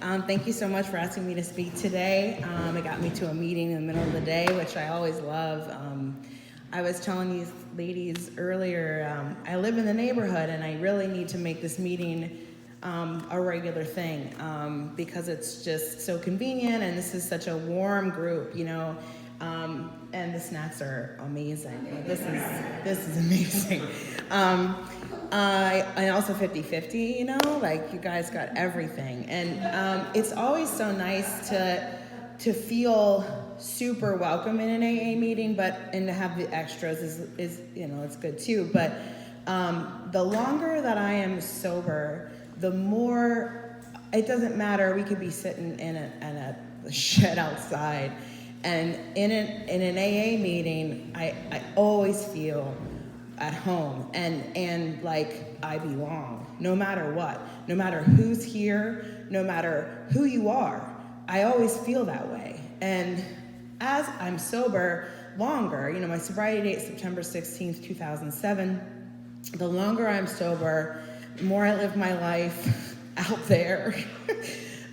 Thank you so much for asking me to speak today. It got me to a meeting in the middle of the day, which I always love. I was telling these ladies earlier, I live in the neighborhood and I really need to make this meeting a regular thing because it's just so convenient and this is such a warm group, you know. And the snacks are amazing. This is amazing. I also 50-50, you know, like you guys got everything. And it's always so nice to feel super welcome in an AA meeting, and to have the extras is you know, it's good too. But the longer that I am sober, the more, it doesn't matter, we could be sitting in a shed outside. And in an AA meeting, I always feel at home and like I belong, no matter what, no matter who's here, no matter who you are, I always feel that way. And as I'm sober longer, you know, my sobriety date is September 16th, 2007. The longer I'm sober, the more I live my life out there,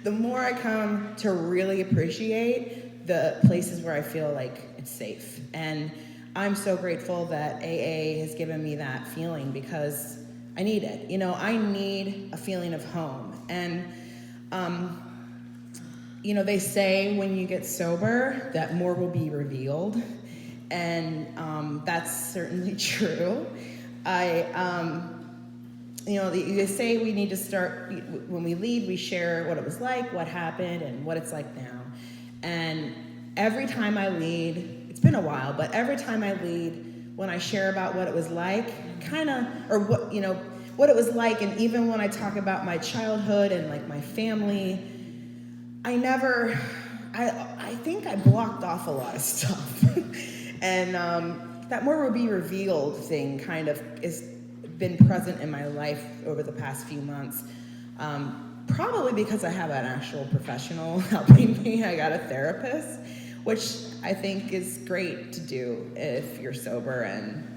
the more I come to really appreciate the places where I feel like it's safe. And I'm so grateful that AA has given me that feeling because I need it. You know, I need a feeling of home. And, you know, they say when you get sober that more will be revealed. And that's certainly true. You know, they say we need to start, when we lead, we share what it was like, what happened, and what it's like now. And every time I lead, it's been a while, but every time I lead, when I share about what it was like, or what, you know, what it was like, and even when I talk about my childhood and like my family, I think I blocked off a lot of stuff. And that more will be revealed thing kind of has been present in my life over the past few months. Probably because I have an actual professional helping me. I got a therapist, which I think is great to do if you're sober and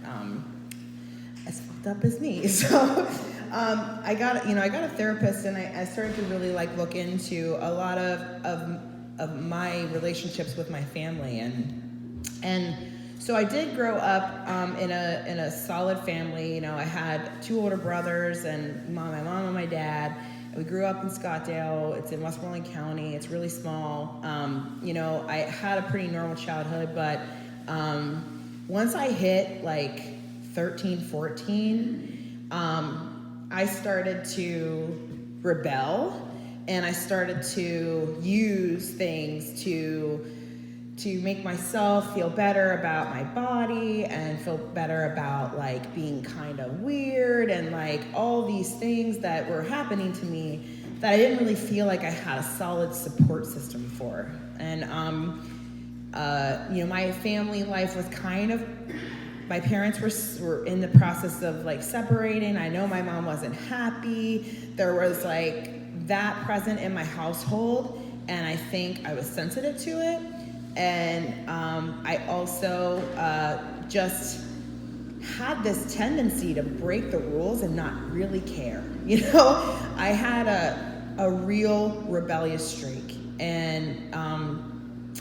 as fucked up as me. So I got a therapist, and I started to really like look into a lot of my relationships with my family, and so I did grow up in a solid family. You know, I had two older brothers and my mom and my dad. We grew up in Scottsdale. It's in Westmoreland County. It's really small. You know, I had a pretty normal childhood, but once I hit like 13, 14, I started to rebel, and I started to use things to make myself feel better about my body and feel better about like being kind of weird and like all these things that were happening to me that I didn't really feel like I had a solid support system for. And you know, my family life was my parents were in the process of like separating. I know my mom wasn't happy. There was like that present in my household, and I think I was sensitive to it. And I also just had this tendency to break the rules and not really care. You know, I had a real rebellious streak, and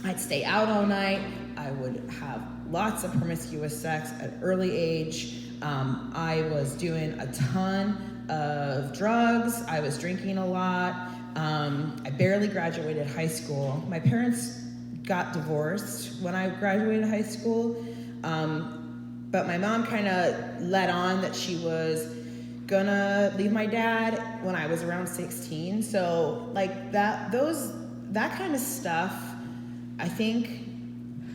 I'd stay out all night. I would have lots of promiscuous sex at an early age. I was doing a ton of drugs. I was drinking a lot. I barely graduated high school. My parents got divorced when I graduated high school, but my mom kind of let on that she was gonna leave my dad when I was around 16. So like that kind of stuff, I think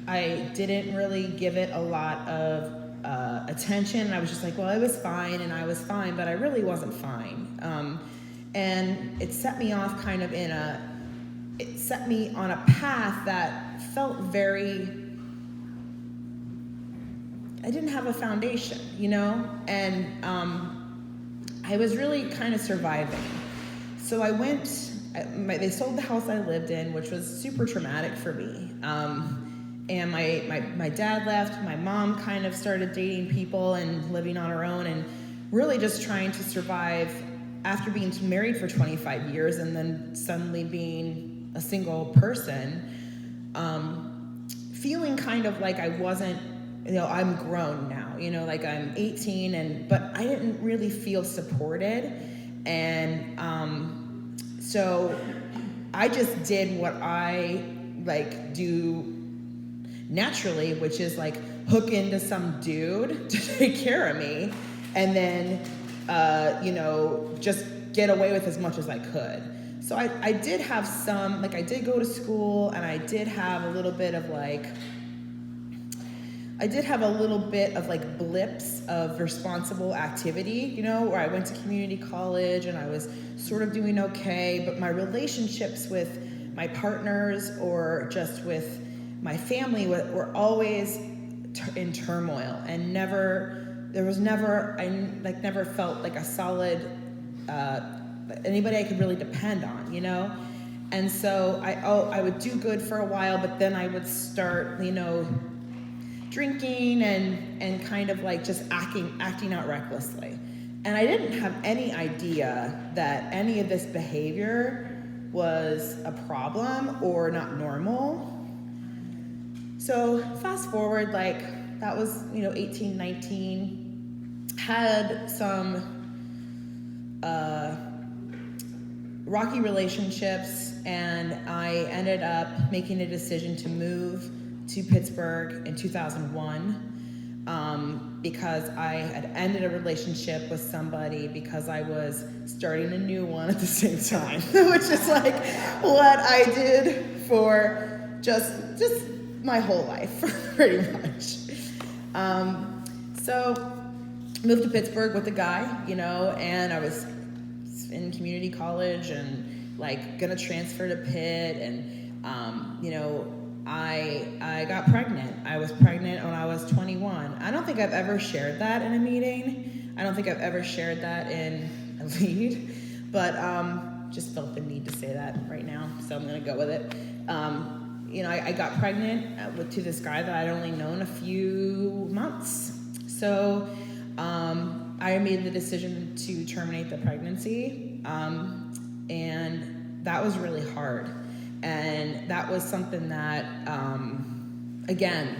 I didn't really give it a lot of attention. I was just like, well, I was fine, and I was fine, but I really wasn't fine. And it set me off it set me on a path that felt I didn't have a foundation, you know? And I was really kind of surviving. So they sold the house I lived in, which was super traumatic for me. And my dad left. My mom kind of started dating people and living on her own and really just trying to survive after being married for 25 years and then suddenly being a single person, feeling kind of like I wasn't, I'm grown now, like I'm 18 but I didn't really feel supported. And so I just did what I do naturally, which is hook into some dude to take care of me, and then just get away with as much as I could. So I did have some, I did go to school, and I did have a little bit of blips of responsible activity, where I went to community college and I was sort of doing okay, but my relationships with my partners or just with my family were always in turmoil, and never felt like a solid, anybody I could really depend on, And so I would do good for a while, but then I would start, drinking and kind of just acting out recklessly. And I didn't have any idea that any of this behavior was a problem or not normal. So fast forward, that was, 18, 19, had some rocky relationships, and I ended up making a decision to move to Pittsburgh in 2001 because I had ended a relationship with somebody because I was starting a new one at the same time, which is what I did for just my whole life, pretty much. So moved to Pittsburgh with a guy, and I was in community college and gonna transfer to Pitt, and I got pregnant. I was pregnant when I was 21. I don't think I've ever shared that in a meeting. I don't think I've ever shared that in a lead, but just felt the need to say that right now, so I'm gonna go with it. I got pregnant to this guy that I'd only known a few months. So I made the decision to terminate the pregnancy, and that was really hard. And that was something that, again,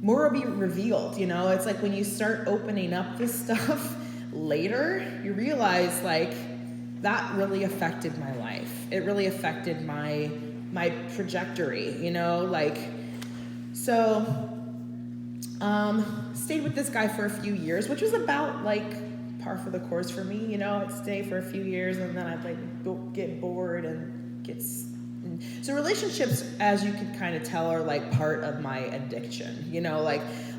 more will be revealed, It's when you start opening up this stuff later, you realize, that really affected my life. It really affected my trajectory, So, stayed with this guy for a few years, which was about, par for the course for me, I'd stay for a few years, and then I'd, get bored and get... So relationships, as you can kind of tell, are part of my addiction.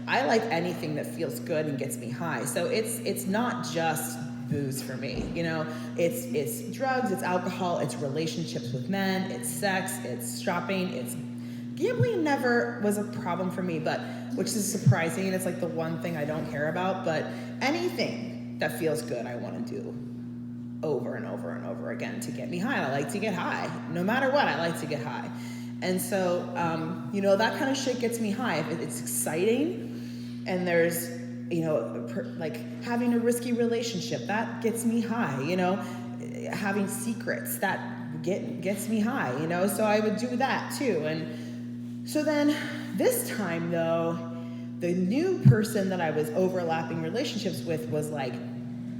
I like anything that feels good and gets me high. So it's not just booze for me. It's drugs, it's alcohol, it's relationships with men, it's sex, it's shopping, it's gambling. Never was a problem for me, but which is surprising. It's the one thing I don't care about. But anything that feels good, I want to do over and over and over again to get me high. I like to get high. No matter what, I like to get high. And so, that kind of shit gets me high. If it's exciting and there's, having a risky relationship, that gets me high, having secrets, that gets me high, so I would do that too. And so then this time though, the new person that I was overlapping relationships with was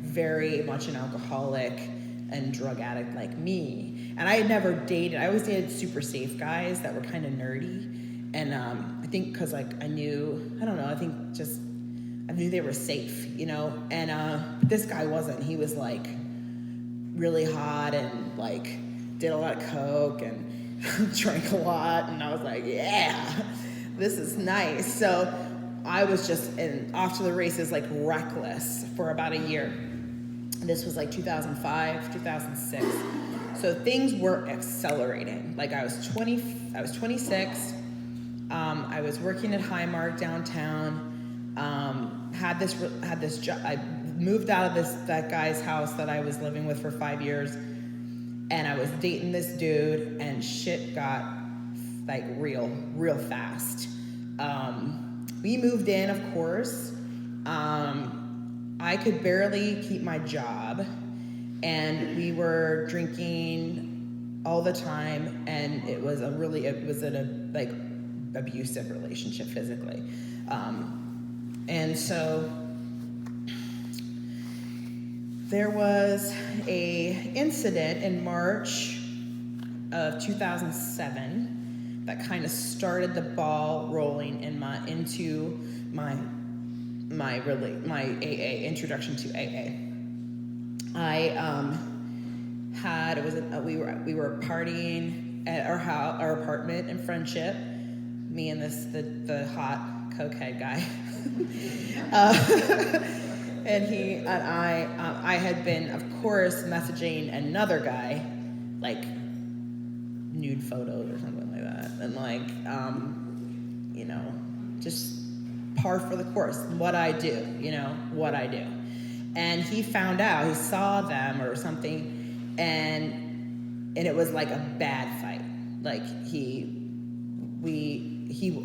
very much an alcoholic and drug addict like me. And I had never dated. I always dated super safe guys that were kind of nerdy. And I think because I knew, I don't know, I knew they were safe, And this guy wasn't. He was really hot and did a lot of coke and drank a lot. And I was yeah, this is nice. So I was just off to the races, reckless for about a year. This was 2005, 2006. So things were accelerating. I was 26. I was working at Highmark downtown. Had this job. I moved out of that guy's house that I was living with for 5 years, and I was dating this dude, and shit got real fast. We moved in, of course. I could barely keep my job, and we were drinking all the time, and it was an like abusive relationship physically, and so there was a incident in March of 2007 that kind of started the ball rolling into my AA introduction to AA. We were partying at our apartment in Friendship, me and the hot cokehead guy, and he and I had been, of course, messaging another guy, like nude photos or something like that, and like just par for the course, what I do. And he found out, he saw them or something, and it was like a bad fight. Like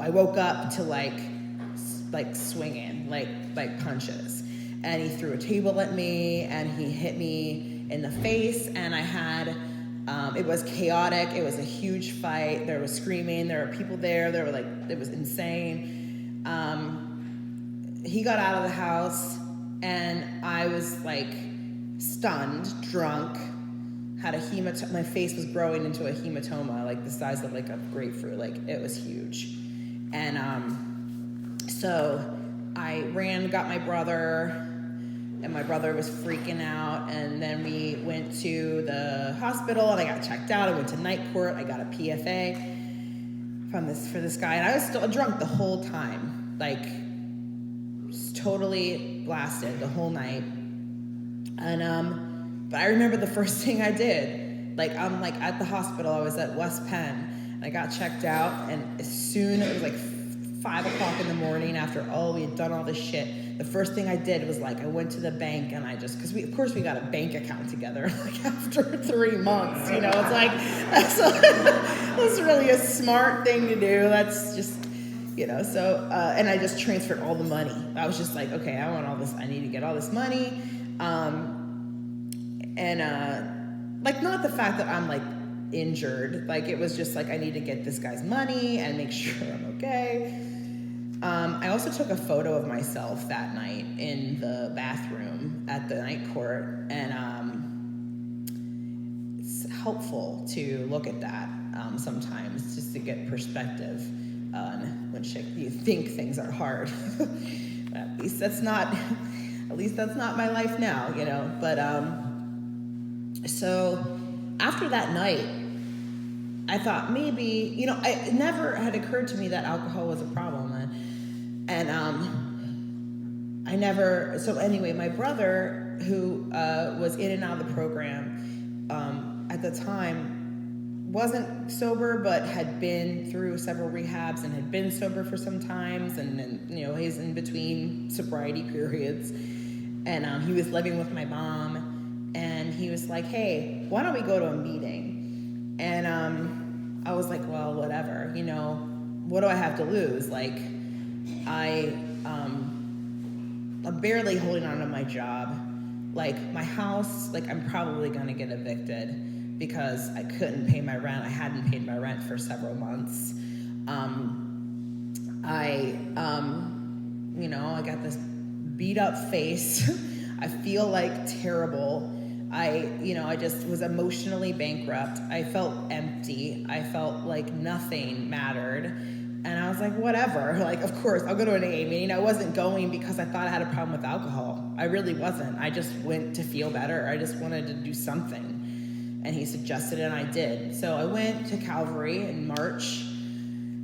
I woke up to like swinging, like punches, and he threw a table at me, and he hit me in the face, and I had, it was chaotic. It was a huge fight. There was screaming. There were people there. It was insane. He got out of the house, and I was like stunned, drunk, had a hematoma. My face was growing into a hematoma, like the size of like a grapefruit. Like, it was huge. And so I ran, got my brother, and my brother was freaking out. And then we went to the hospital, and I got checked out. I went to night court. I got a PFA for this guy, and I was still drunk the whole time, like totally blasted the whole night. And but I remember the first thing I did, like I'm like at the hospital. I was at West Penn, and I got checked out, and as soon as it was like 5 o'clock in the morning, after we had done all this shit, the first thing I did was like I went to the bank, and I just, because we got a bank account together like after 3 months, it's like that's really a smart thing to do. That's just, so and I just transferred all the money. I was just like, okay, I want all this, I need to get all this money, and like, not the fact that I'm like injured, like it was just like I need to get this guy's money and make sure I'm okay. I also took a photo of myself that night in the bathroom at the night court, and it's helpful to look at that sometimes, just to get perspective on when you think things are hard. At least that's not my life now, But so after that night, I thought maybe, it never had occurred to me that alcohol was a problem. And I never, so anyway, my brother, who was in and out of the program at the time, wasn't sober, but had been through several rehabs and had been sober for some times, and he's in between sobriety periods. And he was living with my mom, and he was like, hey, why don't we go to a meeting? And I was like, well, whatever, what do I have to lose? Like, I'm barely holding on to my job. Like, my house, like, I'm probably gonna get evicted because I couldn't pay my rent. I hadn't paid my rent for several months. I got this beat up face. I feel like terrible. I just was emotionally bankrupt. I felt empty. I felt like nothing mattered. And I was like, whatever. Like, of course, I'll go to an AA meeting. I wasn't going because I thought I had a problem with alcohol. I really wasn't. I just went to feel better. I just wanted to do something. And he suggested it, and I did. So I went to Calvary in March,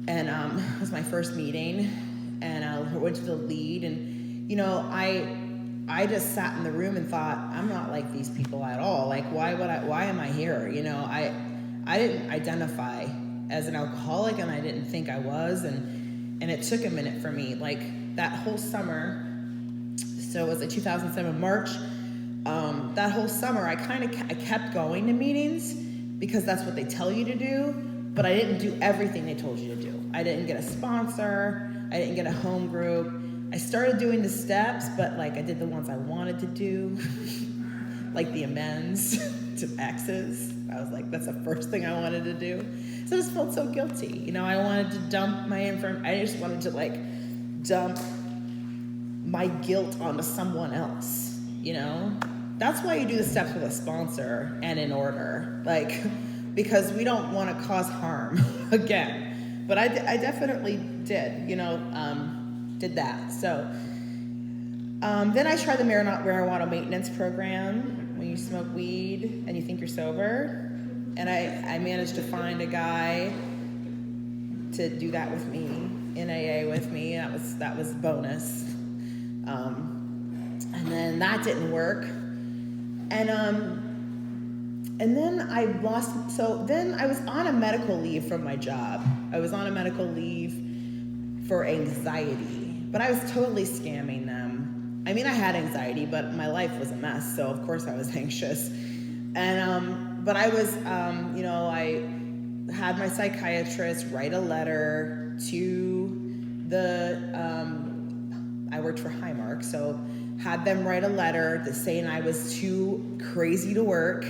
and it was my first meeting. And I went to the lead, and, I just sat in the room and thought, I'm not like these people at all. Like, why am I here? I didn't identify as an alcoholic, and I didn't think I was, and it took a minute for me. Like, that whole summer, so it was 2007 March, that whole summer I kept going to meetings because that's what they tell you to do, but I didn't do everything they told you to do. I didn't get a sponsor, I didn't get a home group. I started doing the steps, but like I did the ones I wanted to do. like the amends to exes. I was like, that's the first thing I wanted to do. So I just felt so guilty. You know, I wanted to dump my information. I just wanted to like dump my guilt onto someone else, you know? That's why you do the steps with a sponsor and in order, like, because we don't want to cause harm again. But I definitely did, you know, did that. So then I tried the marijuana maintenance program when you smoke weed and you think you're sober. And I managed to find a guy to do that with me, in AA with me. That was bonus. And then that didn't work. And then I lost, so then I was on a medical leave from my job. I was on a medical leave for anxiety, but I was totally scamming them. I mean, I had anxiety, but my life was a mess, so of course I was anxious. And, but I was, you know, I had my psychiatrist write a letter to the, I worked for Highmark, so had them write a letter saying I was too crazy to work,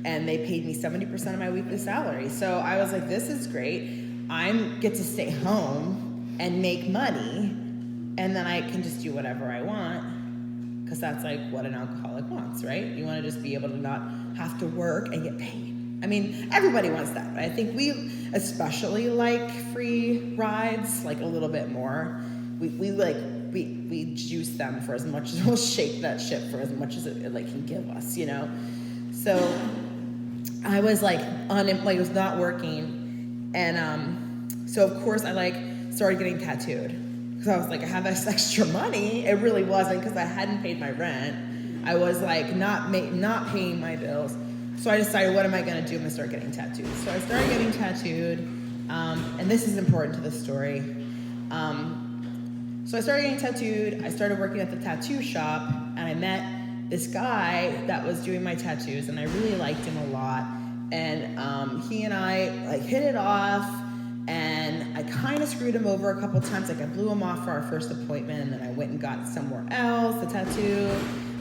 and they paid me 70% of my weekly salary. So I was like, this is great. I get to stay home and make money, and then I can just do whatever I want, because that's like what an alcoholic wants, right? You want to just be able to not have to work and get paid. I mean, everybody wants that, but I think we especially like free rides, like a little bit more. We juice them for as much as we'll shake that ship for as much as it like can give us, you know? So I was like, it was not working. And so of course I like started getting tattooed, because I was like, I have this extra money. It really wasn't, because I hadn't paid my rent. I was like not paying my bills. So I decided, what am I gonna do? I'm gonna start getting tattooed. So I started getting tattooed, and this is important to the story. So I started getting tattooed. I started working at the tattoo shop, and I met this guy that was doing my tattoos, and I really liked him a lot. And he and I like hit it off, and I kind of screwed him over a couple times. Like I blew him off for our first appointment, and then I went and got somewhere else, the tattoo.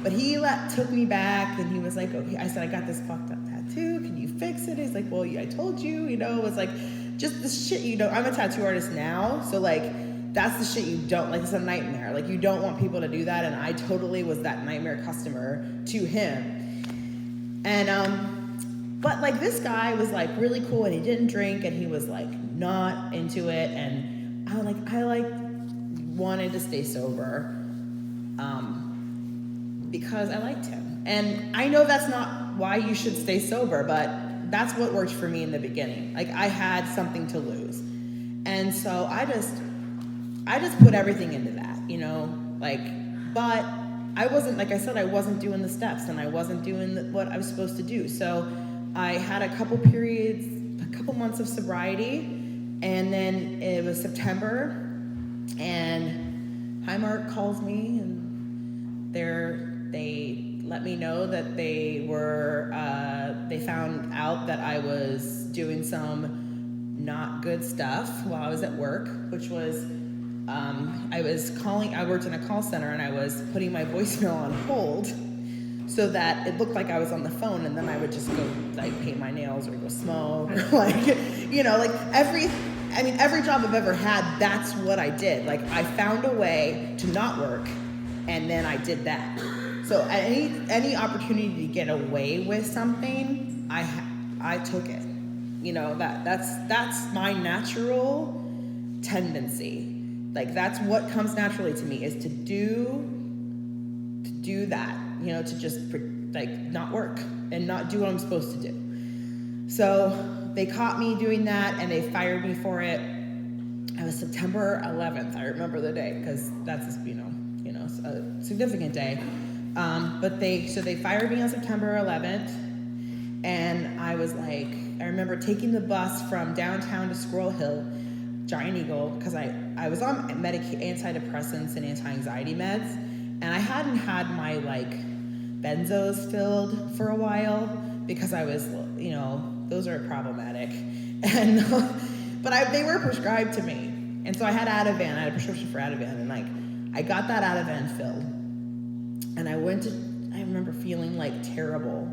But he took me back, and he was like, okay. I said, I got this fucked up tattoo. Can you fix it? He's like, well, I told you, you know. It was like, just the shit, you know. I'm a tattoo artist now, so like, that's the shit you don't, like, it's a nightmare. Like, you don't want people to do that, and I totally was that nightmare customer to him. And, but, like, this guy was, like, really cool, and he didn't drink, and he was, like, not into it, and I wanted to stay sober, because I liked him. And I know that's not why you should stay sober, but that's what worked for me in the beginning. Like, I had something to lose. And so I just put everything into that, you know, like, but I wasn't, like I said, I wasn't doing the steps, and I wasn't doing what I was supposed to do. So I had a couple months of sobriety, and then it was September, and Highmark calls me, and they let me know that they found out that I was doing some not good stuff while I was at work, which was, I worked in a call center, and I was putting my voicemail on hold so that it looked like I was on the phone, and then I would just go like paint my nails or go smoke, or like, you know, like every job I've ever had, that's what I did. Like, I found a way to not work, and then I did that. So any opportunity to get away with something, I took it. You know, that's my natural tendency. Like, that's what comes naturally to me, is to do that, you know, to just like not work and not do what I'm supposed to do. So they caught me doing that, and they fired me for it. It was September 11th. I remember the day, because that's, you know, a significant day. But they fired me on September 11th, and I was like, I remember taking the bus from downtown to Squirrel Hill, Giant Eagle, because I was on antidepressants and anti-anxiety meds, and I hadn't had my like benzos filled for a while, because I was, you know, those are problematic, and but they were prescribed to me, and so I had Ativan. I had a prescription for Ativan, and like I got that Ativan filled, and I went to I remember feeling like terrible,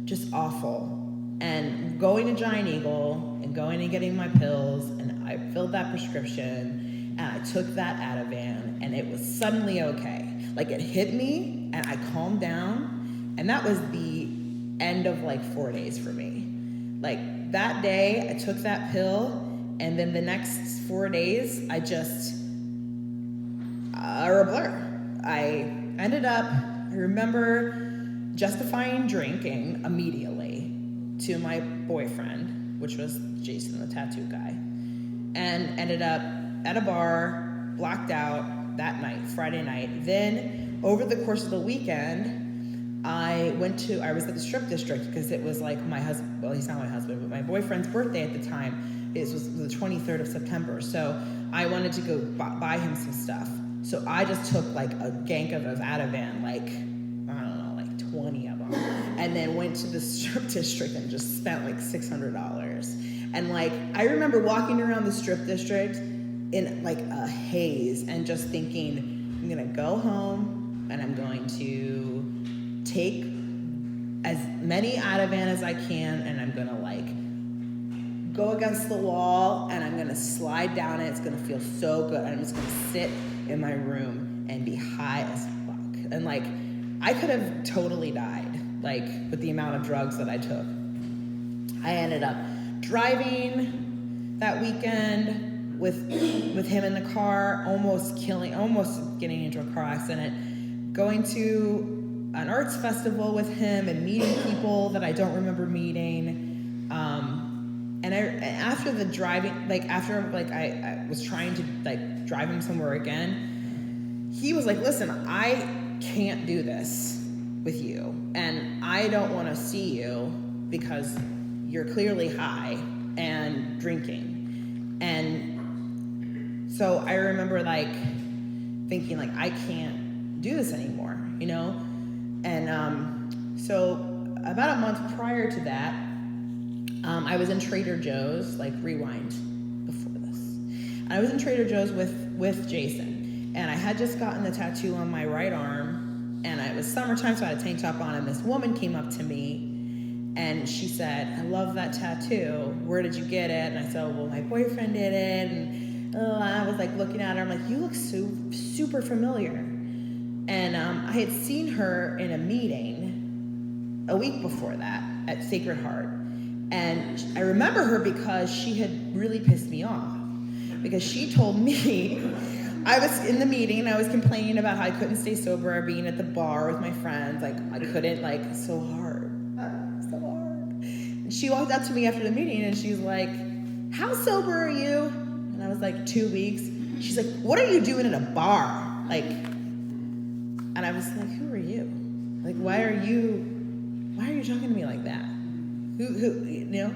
just awful. And going to Giant Eagle and going and getting my pills, and I filled that prescription, and I took that Ativan, and it was suddenly okay. Like, it hit me, and I calmed down, and that was the end of like 4 days for me. Like, that day, I took that pill, and then the next 4 days, I just are a blur. I remember justifying drinking immediately to my boyfriend, which was Jason, the tattoo guy, and ended up at a bar, blacked out that night, Friday night. Then over the course of the weekend, I was at the strip district because it was like my husband, well, he's not my husband, but my boyfriend's birthday at the time. It was the 23rd of September. So I wanted to go buy him some stuff. So I just took like a gank of Ativan, like, I don't know, like 20 of them. And then went to the strip district and just spent like $600. And like, I remember walking around the strip district in like a haze and just thinking, I'm gonna go home and I'm going to take as many Ativan as I can, and I'm gonna like go against the wall and I'm gonna slide down it. It's gonna feel so good. I'm just gonna sit in my room and be high as fuck. And like, I could have totally died, like, with the amount of drugs that I took. I ended up driving that weekend with him in the car, almost getting into a car accident, going to an arts festival with him and meeting people that I don't remember meeting. And after the driving, like, I was trying to like drive him somewhere again, he was like, listen, I can't do this with you, and I don't want to see you because you're clearly high and drinking. And so I remember like thinking like, I can't do this anymore, you know? And so about a month prior to that, I was in Trader Joe's, like, rewind before this. I was in Trader Joe's with Jason, and I had just gotten the tattoo on my right arm, and it was summertime, so I had a tank top on, and this woman came up to me, and she said, I love that tattoo. Where did you get it? And I said, well, my boyfriend did it, and I was, like, looking at her. I'm like, you look super familiar. And I had seen her in a meeting a week before that at Sacred Heart. And I remember her because she had really pissed me off. Because she told me, I was in the meeting and I was complaining about how I couldn't stay sober, being at the bar with my friends. Like, I couldn't, like, so hard. And she walked up to me after the meeting and she's like, how sober are you? And I was like, 2 weeks. She's like, what are you doing at a bar? Like, and I was like, who are you? Like, why are you talking to me like that? Who, you know?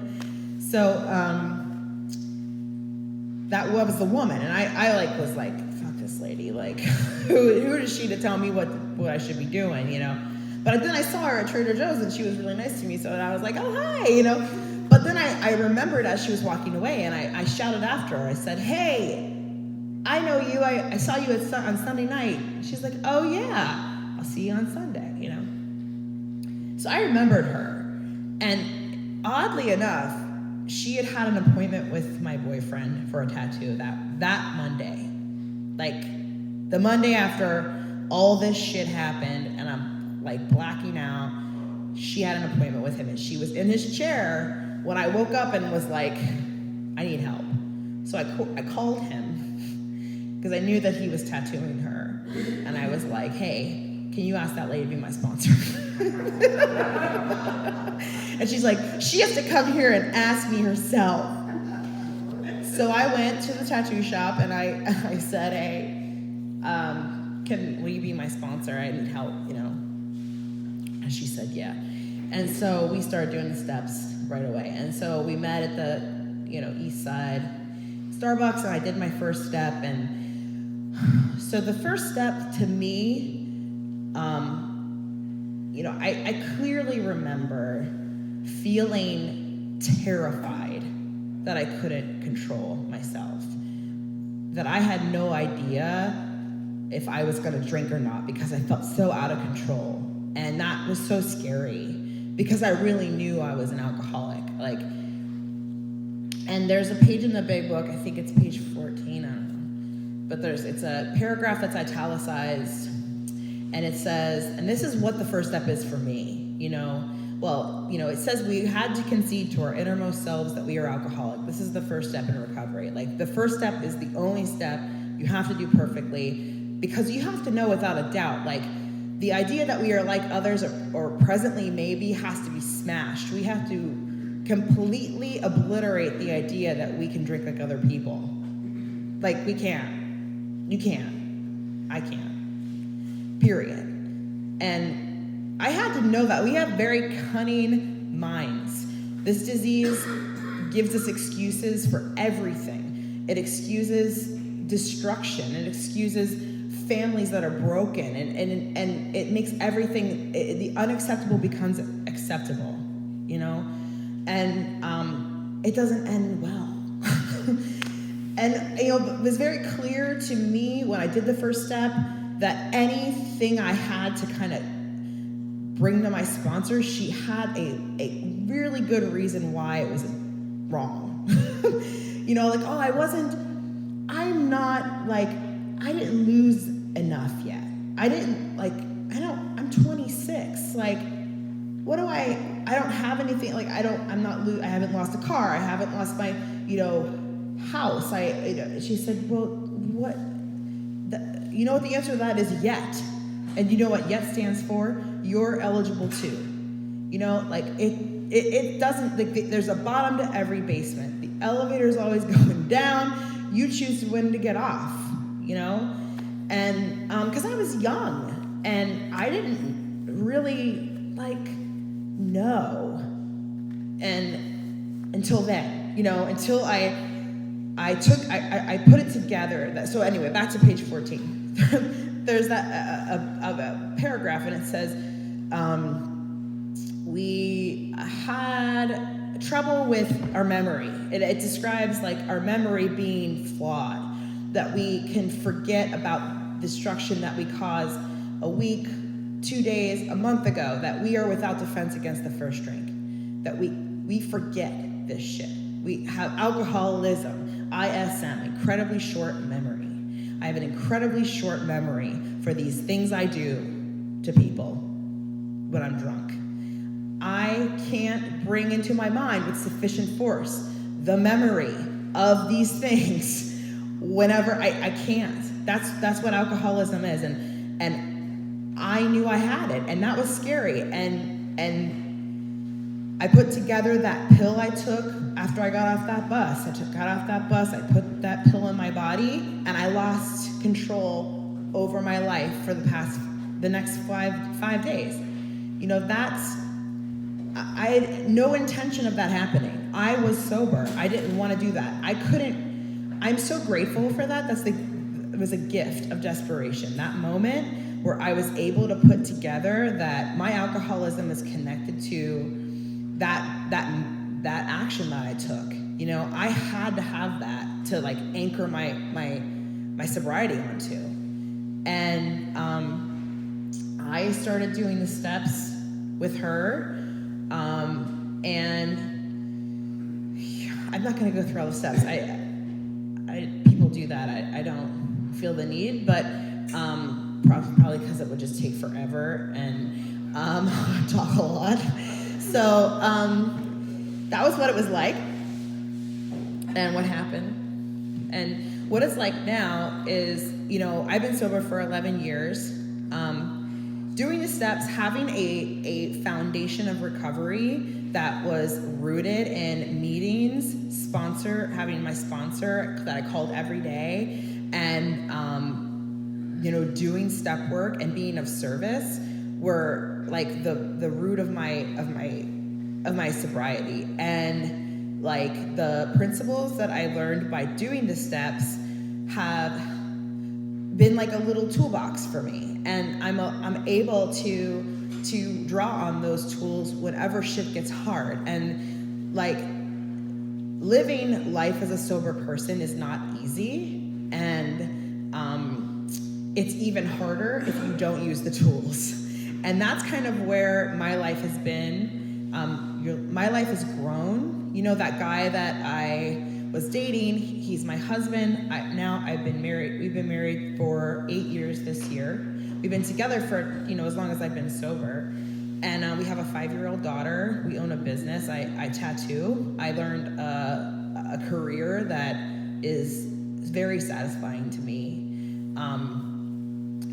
So, that was the woman. And I like, was like, fuck this lady. Like, who is she to tell me what I should be doing, you know? But then I saw her at Trader Joe's and she was really nice to me. So I was like, oh, hi, you know? But then I remembered as she was walking away and I shouted after her. I said, hey, I know you. I saw you on Sunday night. She's like, oh yeah, I'll see you on Sunday, you know? So I remembered her. And oddly enough, she had an appointment with my boyfriend for a tattoo that Monday. Like, the Monday after all this shit happened and I'm like blacking out, she had an appointment with him and she was in his chair when I woke up and was like, I need help. So I called him because I knew that he was tattooing her. And I was like, hey, can you ask that lady to be my sponsor? And she's like, she has to come here and ask me herself. So I went to the tattoo shop and I said, hey, will you be my sponsor? I need help, you know? And she said, yeah. And so we started doing the steps right away. And so we met at the, you know, East Side Starbucks and I did my first step. And so the first step to me, you know, I clearly remember feeling terrified that I couldn't control myself, that I had no idea if I was going to drink or not because I felt so out of control. And that was so scary because I really knew I was an alcoholic. Like, and there's a page in the big book, I think it's page 14, I don't know. But it's a paragraph that's italicized, and it says, and this is what the first step is for me, you know. Well, you know, it says we had to concede to our innermost selves that we are alcoholic. This is the first step in recovery. Like, the first step is the only step you have to do perfectly, because you have to know without a doubt, like, the idea that we are like others or presently maybe has to be smashed. We have to completely obliterate the idea that we can drink like other people. Like, we can't. You can't. I can't. Period. And I had to know that. We have very cunning minds. This disease gives us excuses for everything. It excuses destruction. It excuses families that are broken, and it makes everything, the unacceptable becomes acceptable, you know? And it doesn't end well. And, you know, it was very clear to me when I did the first step that anything I had to kind of bring to my sponsor, she had a really good reason why it was wrong. You know, like, I didn't lose enough yet. I'm 26. Like, what do I don't have anything, like, I haven't lost a car. I haven't lost my, you know, house. She said, well, what, you know what the answer to that is? Yet. And you know what yet stands for? You're eligible too. You know, like, it doesn't, like, there's a bottom to every basement. The elevator's always going down. You choose when to get off, you know? And because I was young and I didn't really know, and until then, you know, until I put it together. So anyway, back to page 14. There's that a paragraph, and it says we had trouble with our memory. It describes, like, our memory being flawed, that we can forget about destruction that we caused a week, 2 days, a month ago, that we are without defense against the first drink, that we forget this shit. We have alcoholism, ISM, incredibly short memory. I have an incredibly short memory for these things I do to people when I'm drunk. I can't bring into my mind with sufficient force the memory of these things whenever I can't. That's what alcoholism is, and I knew I had it, and that was scary. And I put together that pill I took after I got off that bus. I put that pill in my body, and I lost control over my life for the next five days. You know, I had no intention of that happening. I was sober. I didn't want to do that. I'm so grateful for that. It was a gift of desperation. That moment where I was able to put together that my alcoholism is connected to that action that I took. You know, I had to have that to, like, anchor my sobriety onto. And I started doing the steps with her, and I'm not going to go through all the steps. People do that. I don't feel the need, but probably because it would just take forever and talk a lot. So that was what it was like, and what happened. And what it's like now is, you know, I've been sober for 11 years. Doing the steps, having a foundation of recovery that was rooted in meetings, having my sponsor that I called every day, and you know, doing step work and being of service were like the root of my sobriety. And like the principles that I learned by doing the steps have been like a little toolbox for me, and I'm able to draw on those tools whenever shit gets hard. And like, living life as a sober person is not easy, and it's even harder if you don't use the tools. And that's kind of where my life has been. My life has grown. You know, that guy that I was dating, he's my husband. We've been married for 8 years this year. We've been together for, as long as I've been sober. And we have a 5-year-old daughter. We own a business. I tattoo. I learned a career that is very satisfying to me.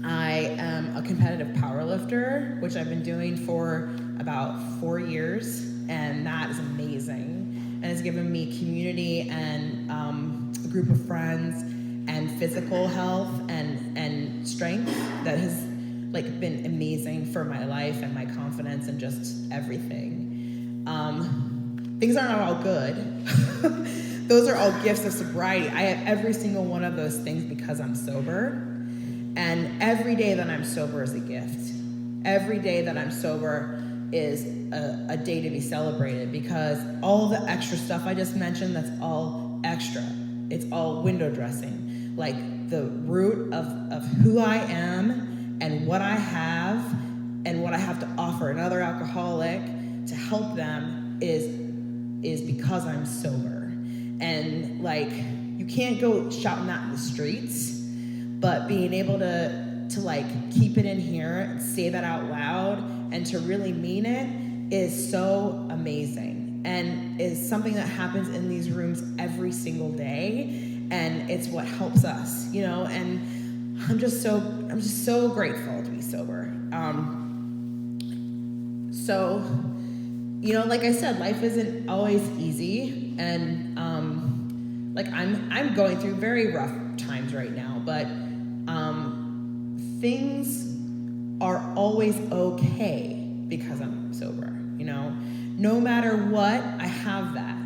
I am a competitive powerlifter, which I've been doing for about 4 years, and that is amazing. And it's given me community and a group of friends and physical health and strength that has been amazing for my life and my confidence and just everything. Things aren't all good. Those are all gifts of sobriety. I have every single one of those things because I'm sober. And every day that I'm sober is a gift. Every day that I'm sober is a day to be celebrated, because all the extra stuff I just mentioned, that's all extra. It's all window dressing. Like the root of who I am and what I have to offer another alcoholic to help them is because I'm sober. And you can't go shouting that in the streets, but being able to keep it in here and say that out loud and to really mean it is so amazing, and is something that happens in these rooms every single day, and it's what helps us, and I'm just so grateful to be sober. So like I said, life isn't always easy, and I'm going through very rough times right now, but things are always okay because I'm sober. No matter what, I have that,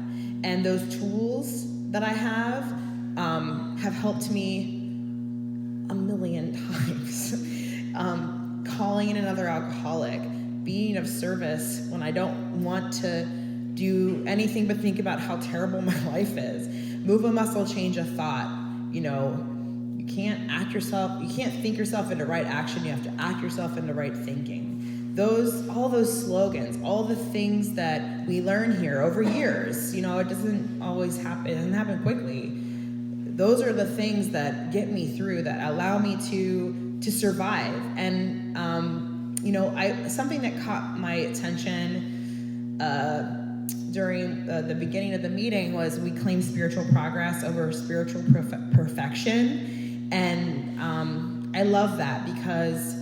and those tools that I have helped me a million times. Calling in another alcoholic, being of service when I don't want to do anything but think about how terrible my life is. Move a muscle, change a thought. You can't think yourself into right action. You have to act yourself into right thinking. All those slogans, all the things that we learn here over years, it doesn't always happen. It doesn't happen quickly. Those are the things that get me through, that allow me to survive. And something that caught my attention during the beginning of the meeting was we claim spiritual progress over spiritual perfection. And I love that, because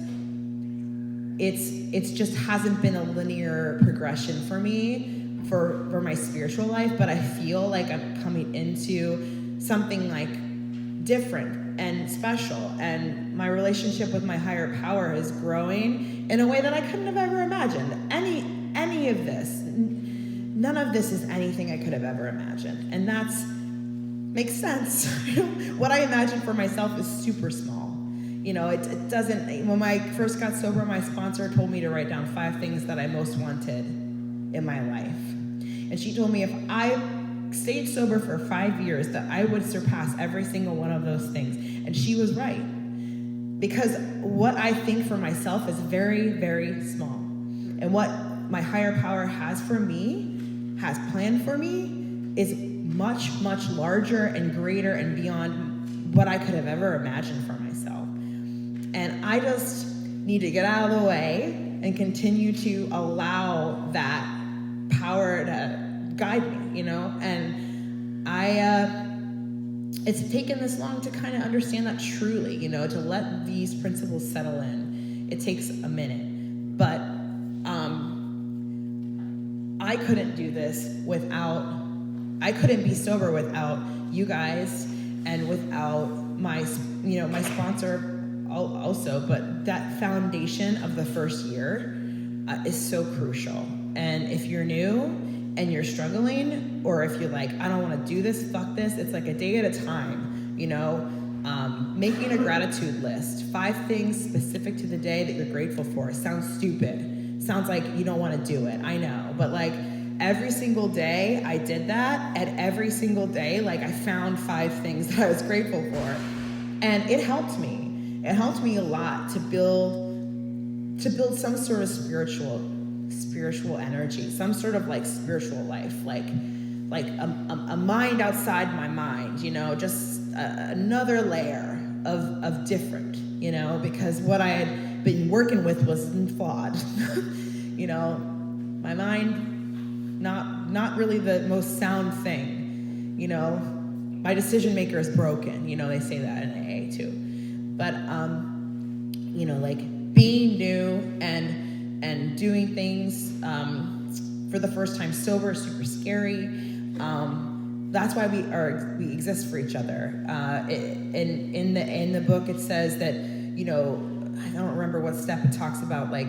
it's just hasn't been a linear progression for me for my spiritual life, but I feel like I'm coming into something different and special, and my relationship with my higher power is growing in a way that I couldn't have ever imagined. Any of this, none of this is anything I could have ever imagined, and makes sense. What I imagined for myself is super small. It doesn't. When I first got sober, my sponsor told me to write down 5 things that I most wanted in my life, and she told me if I stayed sober for 5 years that I would surpass every single one of those things. And she was right, because what I think for myself is very, very small, and what my higher power has planned for me is much, much larger and greater and beyond what I could have ever imagined for myself. And I just need to get out of the way and continue to allow that power to guide me, and it's taken this long to kind of understand that truly, to let these principles settle in. It takes a minute, but I couldn't do this I couldn't be sober without you guys and without my sponsor also, but that foundation of the first year is so crucial. And if you're new and you're struggling, or if you're like, I don't want to do this, fuck this, it's a day at a time, making a gratitude list, 5 things specific to the day that you're grateful for. Sounds stupid. Sounds like you don't want to do it. I know. But every single day I did that, and every single day, I found 5 things that I was grateful for. And it helped me. It helped me a lot to build to build some sort of spiritual energy, some sort of like spiritual life, like a mind outside my mind, you know, just another layer of different, you know, because what I had been working with was flawed. You know, my mind, not really the most sound thing, you know. My decision maker is broken, you know, they say that in AA too. But you know, like being new and doing things for the first time sober, super scary. That's why we exist for each other. In the book, it says that, you know, I don't remember what step it talks about, like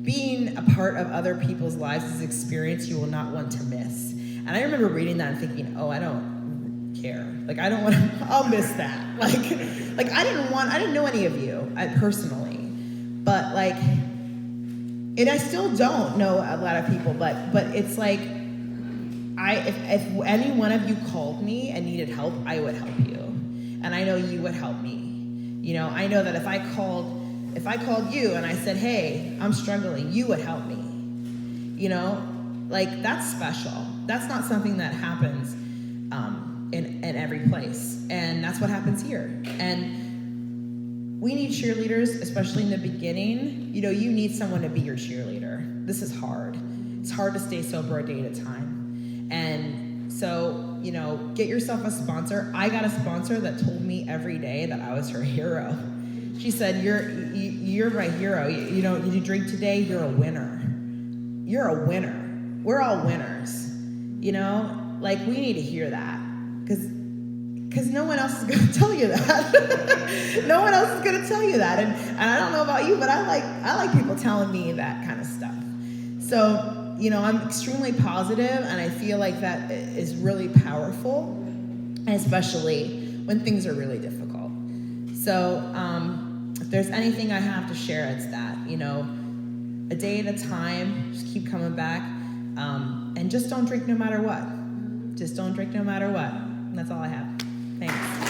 being a part of other people's lives is an experience you will not want to miss. And I remember reading that and thinking, oh, I don't care. Like I don't want to. I'll miss that. Like I didn't know any of you personally, but like, and I still don't know a lot of people, but it's like. If any one of you called me and needed help, I would help you. And I know you would help me. You know, I know that if I called you and I said, hey, I'm struggling, you would help me. You know, like that's special. That's not something that happens in every place. And that's what happens here. And we need cheerleaders, especially in the beginning. You know, you need someone to be your cheerleader. This is hard. It's hard to stay sober a day at a time. And so, you know, get yourself a sponsor. I got a sponsor that told me every day that I was her hero. She said, you're my hero. You know, you drink today, you're a winner. You're a winner. We're all winners. You know, like we need to hear that because no one else is going to tell you that. No one else is going to tell you that. And I don't know about you, but I like people telling me that kind of stuff. So, you know, I'm extremely positive, and I feel like that is really powerful, especially when things are really difficult. So if there's anything I have to share, it's that, you know, a day at a time, just keep coming back, and just don't drink no matter what. Just don't drink no matter what. And that's all I have. Thanks.